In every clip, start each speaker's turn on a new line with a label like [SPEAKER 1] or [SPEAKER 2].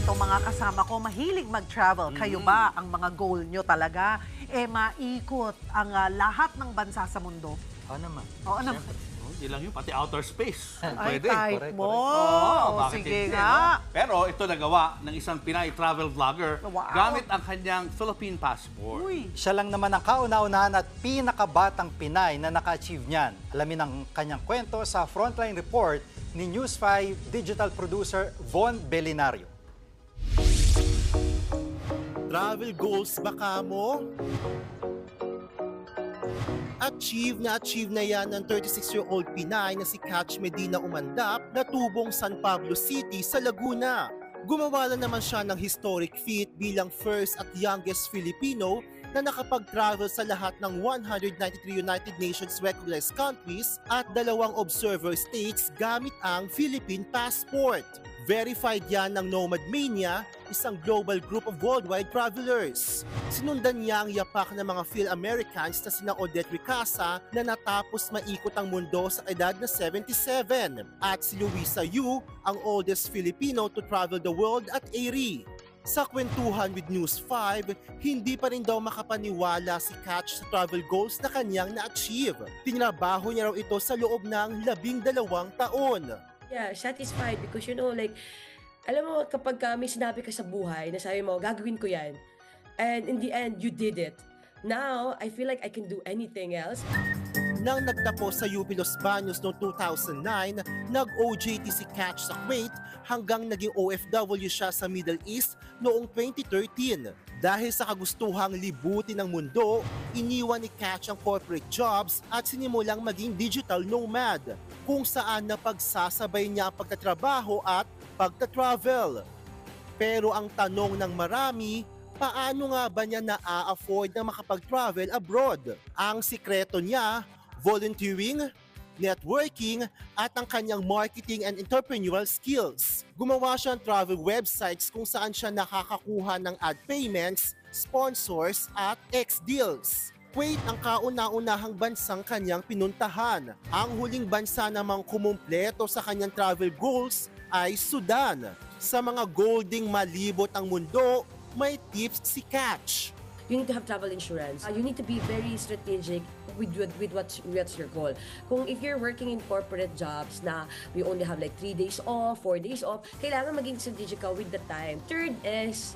[SPEAKER 1] itong mga kasama ko mahilig mag-travel. Kayo ba, ang mga goal nyo talaga, maikot ang lahat ng bansa sa mundo?
[SPEAKER 2] Oo naman.
[SPEAKER 1] Oo naman.
[SPEAKER 3] Hindi lang yun, pati outer space.
[SPEAKER 1] Ay,
[SPEAKER 3] Pwede.
[SPEAKER 1] type
[SPEAKER 2] Correct,
[SPEAKER 1] mo.
[SPEAKER 3] Bakit
[SPEAKER 1] Sige
[SPEAKER 3] hindi,
[SPEAKER 1] nga.
[SPEAKER 3] no? Pero ito nagawa ng isang Pinay travel vlogger
[SPEAKER 1] Wow.
[SPEAKER 3] gamit ang kanyang Philippine passport.
[SPEAKER 1] Uy.
[SPEAKER 2] Siya lang naman ang kauna-unahan at pinakabatang Pinay na naka-achieve niyan. Alamin ang kanyang kwento sa Frontline Report ni News 5 digital producer Von Belinario.
[SPEAKER 4] Travel goals baka mo? Achieve na yan ng 36-year-old Pinay na si Catch Medina Umandap na tubong San Pablo City sa Laguna. Gumawa na naman siya ng historic feat bilang first at youngest Filipino na nakapag-travel sa lahat ng 193 United Nations recognized countries at 2 observer states gamit ang Philippine passport. Verified yan ng Nomad Mania, isang global group of worldwide travelers. Sinundan niya ang yapak ng mga Phil-Americans na sina Odette Ricasa na natapos maikot ang mundo sa edad na 77 at si Luisa Yu, ang oldest Filipino to travel the world at ARI. Sa kwentuhan with News 5, hindi pa rin daw makapaniwala si Catch sa travel goals na kanyang na-achieve. Tinrabaho niya raw ito sa loob ng 12 taon.
[SPEAKER 5] Yeah, satisfied because alam mo kapag may sinabi ka sa buhay na sabi mo, gagawin ko yan. And in the end, you did it. Now, I feel like I can do anything else.
[SPEAKER 4] Nang nagtapos sa UP Los Baños noong 2009, nag-OJT si Catch sa Kuwait hanggang naging OFW siya sa Middle East noong 2013. Dahil sa kagustuhang libutin ng mundo, iniwan ni Catch ang corporate jobs at sinimulang maging digital nomad, kung saan napagsasabay niya ang pagtatrabaho at pagtatravel. Pero ang tanong ng marami, paano nga ba niya na-afford na makapag-travel abroad? Ang sikreto niya, volunteering, networking, at ang kanyang marketing and entrepreneurial skills. Gumawa siya ng travel websites kung saan siya nakakakuha ng ad payments, sponsors, at ex-deals. Kuwait ang kauna-unahang bansang kanyang pinuntahan. Ang huling bansa namang kumumpleto sa kanyang travel goals ay Sudan. Sa mga golding malibot ang mundo, may tips si Catch.
[SPEAKER 5] You need to have travel insurance. You need to be very strategic with what's your goal. Kung if you're working in corporate jobs na we only have 3 days off, 4 days off, kailangan maging strategic ka with the time. Third is,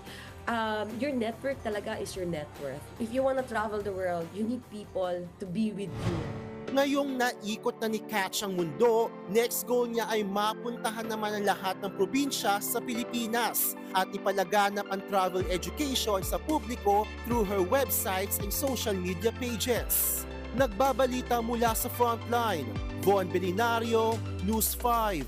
[SPEAKER 5] your network talaga is your net worth. If you wanna travel the world, you need people to be with you.
[SPEAKER 4] Ngayong naikot na ni Catch ang mundo, next goal niya ay mapuntahan naman ang lahat ng probinsya sa Pilipinas at ipalaganap ang travel education sa publiko through her websites and social media pages. Nagbabalita mula sa Frontline, Von Belinario, News 5.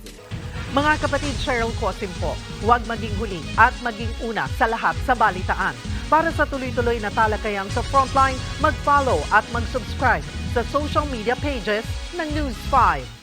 [SPEAKER 1] Mga kapatid, Cheryl Cosim po, huwag maging huli at maging una sa lahat sa balitaan. Para sa tuloy-tuloy na talakayan sa Frontline, mag-follow at mag-subscribe sa social media pages ng News 5.